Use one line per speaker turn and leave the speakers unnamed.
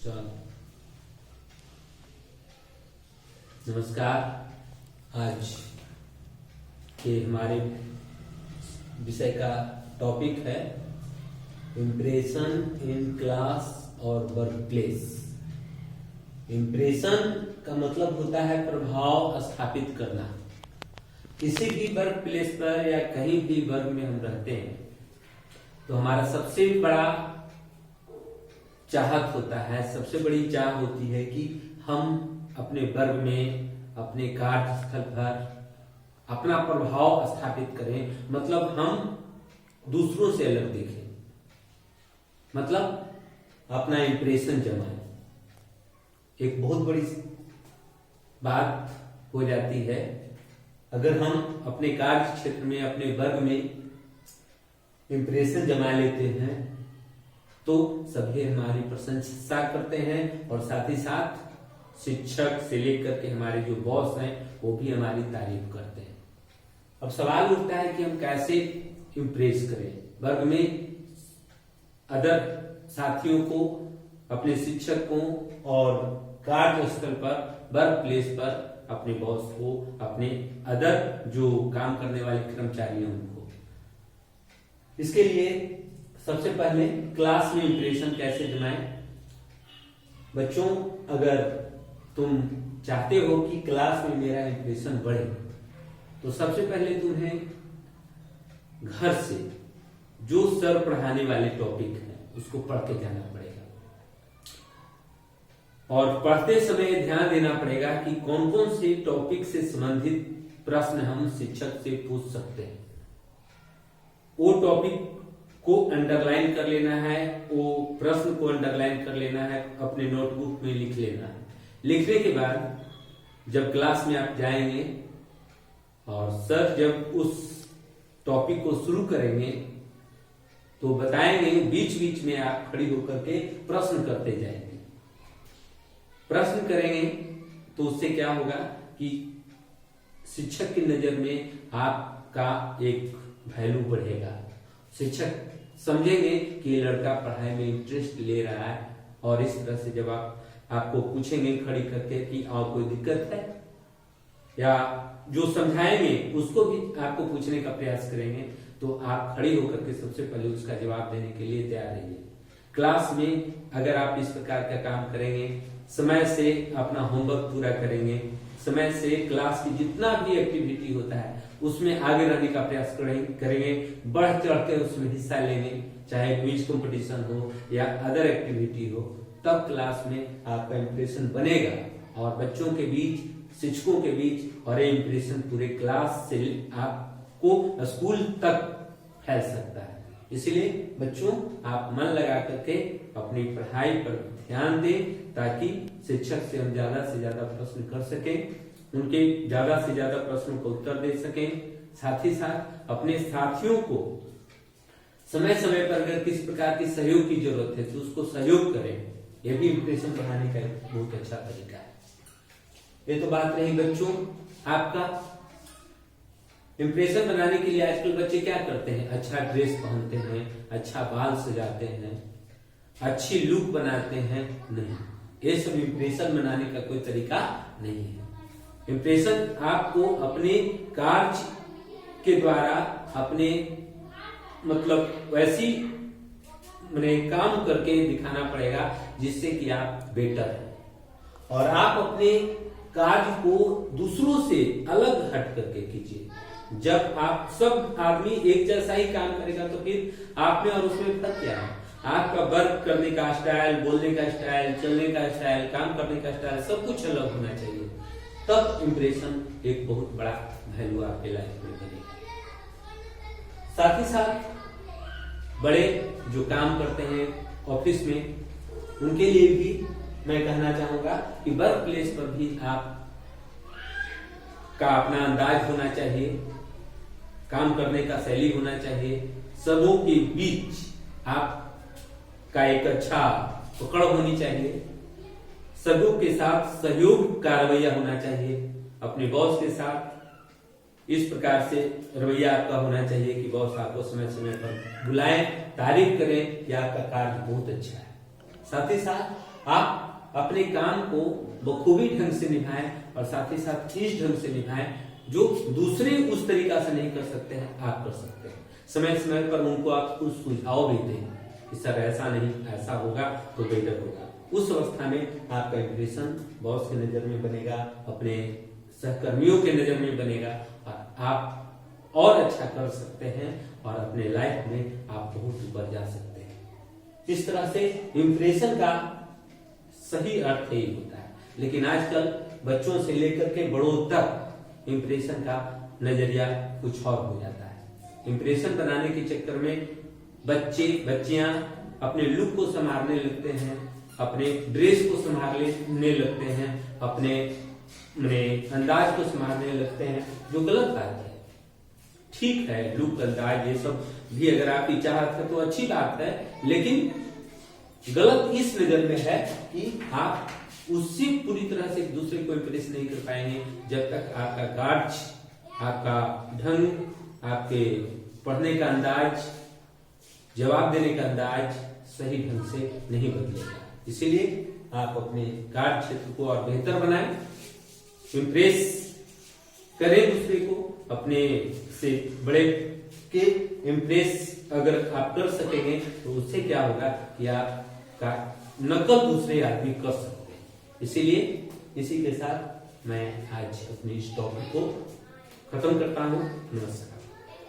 चलो नमस्कार। आज के हमारे विषय का टॉपिक है इम्प्रेशन इन क्लास और वर्क प्लेस। इम्प्रेशन का मतलब होता है प्रभाव स्थापित करना। किसी भी वर्क प्लेस पर या कहीं भी वर्ग में हम रहते हैं तो हमारा सबसे बड़ा चाहत होता है, सबसे बड़ी चाह होती है कि हम अपने वर्ग में, अपने कार्यस्थल पर अपना प्रभाव स्थापित करें। मतलब हम दूसरों से अलग दिखें, मतलब अपना इंप्रेशन जमाएं। एक बहुत बड़ी बात हो जाती है अगर हम अपने कार्य क्षेत्र में, अपने वर्ग में इंप्रेशन जमा लेते हैं तो सभी हमारी प्रशंसा करते हैं और साथ ही साथ शिक्षक से लेकर के हमारे जो बॉस हैं वो भी हमारी तारीफ करते हैं। अब सवाल उठता है कि हम कैसे इम्प्रेस करें वर्ग में अदर साथियों को, अपने शिक्षक को और कार्यस्थल पर, वर्क प्लेस पर अपने बॉस को, अपने अदर जो काम करने वाले कर्मचारी हैं उनको। इसके लिए सबसे पहले क्लास में इंप्रेशन कैसे जमाएं। बच्चों, अगर तुम चाहते हो कि क्लास में मेरा इंप्रेशन बढ़े तो सबसे पहले तुम्हें घर से जो सर पढ़ाने वाले टॉपिक है उसको पढ़ के जाना पड़ेगा और पढ़ते समय ध्यान देना पड़ेगा कि कौन कौन से टॉपिक से संबंधित प्रश्न हम शिक्षक से पूछ सकते हैं। वो टॉपिक को अंडरलाइन कर लेना है, वो प्रश्न को अंडरलाइन कर लेना है, अपने नोटबुक में लिख लेना है। लिखने के बाद जब क्लास में आप जाएंगे और सर जब उस टॉपिक को शुरू करेंगे तो बताएंगे, बीच बीच में आप खड़ी होकर के प्रश्न करते जाएंगे। प्रश्न करेंगे तो उससे क्या होगा कि शिक्षक की नजर में आपका एक वैल्यू बढ़ेगा। शिक्षक समझेंगे कि ये लड़का पढ़ाई में इंटरेस्ट ले रहा है और इस तरह से जब आपको पूछेंगे खड़ी करके कि कोई दिक्कत है या जो समझाएंगे उसको भी आपको पूछने का प्रयास करेंगे तो आप खड़ी होकर के सबसे पहले उसका जवाब देने के लिए तैयार रहिए। क्लास में अगर आप इस प्रकार का काम करेंगे, समय से अपना होमवर्क पूरा करेंगे, समय से क्लास की जितना भी एक्टिविटी होता है उसमें आगे रहने का प्रयास करेंगे, बढ़ चढ़ के उसमें हिस्सा लेंगे, चाहे क्विज कंपटीशन हो या अदर एक्टिविटी हो, तब क्लास में आपका इंप्रेशन बनेगा और बच्चों के बीच, शिक्षकों के बीच और ये इंप्रेशन पूरे क्लास से आपको स्कूल तक फैल सकता है। इसलिए बच्चों, आप मन लगा करके अपनी पढ़ाई पर ध्यान दें ताकि शिक्षक से हम ज्यादा से ज्यादा प्रश्न कर सकें, उनके ज्यादा से ज्यादा प्रश्नों का उत्तर दे सकें। साथ ही साथ अपने साथियों को समय समय पर अगर किसी प्रकार की सहयोग की जरूरत है तो उसको सहयोग करें। यह भी इंप्रेशन बढ़ाने का एक बहुत अच्छा तरीका है। ये तो बात रही बच्चों आपका इंप्रेशन बनाने के लिए। आजकल बच्चे क्या करते हैं, अच्छा ड्रेस पहनते हैं, अच्छा बाल सजाते हैं, अच्छी लुक बनाते हैं। नहीं, ये सब इंप्रेशन बनाने का कोई तरीका नहीं है। इंप्रेशन आपको अपने कार्य के द्वारा, अपने मतलब वैसी काम करके दिखाना पड़ेगा जिससे कि आप बेटर हैं और आप अपने कार्य को दूसरों से अलग हट करके कीजिए। जब आप सब आदमी एक जैसा ही काम करेगा तो फिर आप में और उसमें फर्क क्या है। आपका वर्क करने का स्टाइल, बोलने का स्टाइल, चलने का स्टाइल, काम करने का स्टाइल सब कुछ अलग होना चाहिए, तब इंप्रेशन एक बहुत बड़ा वैल्यू आपके लाइफ में बनेगा। साथ ही साथ बड़े जो काम करते हैं ऑफिस में, उनके लिए भी मैं कहना चाहूंगा कि वर्क प्लेस पर भी आप का अपना अंदाज होना चाहिए, काम करने का शैली होना चाहिए। सबों के बीच आप का एक अच्छा पकड़ होनी चाहिए, सबों के साथ सहयोग का रवैया होना चाहिए। अपने बॉस के साथ इस प्रकार से रवैया आपका होना चाहिए कि बॉस आपको समय समय पर बुलाएं, तारीफ करें कि आपका कार्य बहुत अच्छा है। साथ ही साथ आप अपने काम को बखूबी ढंग से निभाएं और साथ ही साथ इस ढंग से निभाएं जो दूसरे उस तरीका से नहीं कर सकते हैं, आप कर सकते हैं। समय समय पर उनको आप कुछ सुझाव भी दें कि सर ऐसा नहीं, ऐसा होगा तो बेहतर होगा। उस अवस्था में आपका इंप्रेशन बॉस की नजर में बनेगा, अपने सहकर्मियों के नजर में बनेगा और आप और अच्छा कर सकते हैं और अपने लाइफ में आप बहुत ऊपर जा सकते हैं। इस तरह से इंप्रेशन का सही अर्थ यही होता है, लेकिन आजकल बच्चों से लेकर के बड़ों तक इंप्रेशन का नजरिया कुछ और हो जाता है। इंप्रेशन बनाने के चक्कर में बच्चे बच्चियां अपने लुक को संभालने लगते हैं, अपने ड्रेस को संभालने लगते हैं, अपने अंदाज को संभालने लगते हैं, जो गलत बात है। ठीक है, लुक, अंदाज ये सब भी अगर आपकी चाहत है तो अच्छी बात है, लेकिन गलत इस नजर में है कि आप उससे पूरी तरह से एक दूसरे को इंप्रेस नहीं कर पाएंगे जब तक आपका गार्ड, आपका ढंग, आपके पढ़ने का अंदाज, जवाब देने का अंदाज सही ढंग से नहीं बदलेगा। इसीलिए आप अपने कार्य क्षेत्र को और बेहतर बनाएं, इंप्रेस करें दूसरे को, अपने से बड़े के इंप्रेस अगर आप कर सकेंगे तो उससे क्या होगा कि आपका नकल दूसरे आदमी कर सकते हैं। इसीलिए इसी के साथ मैं आज अपने इस टॉपिक को खत्म करता हूं। नमस्कार।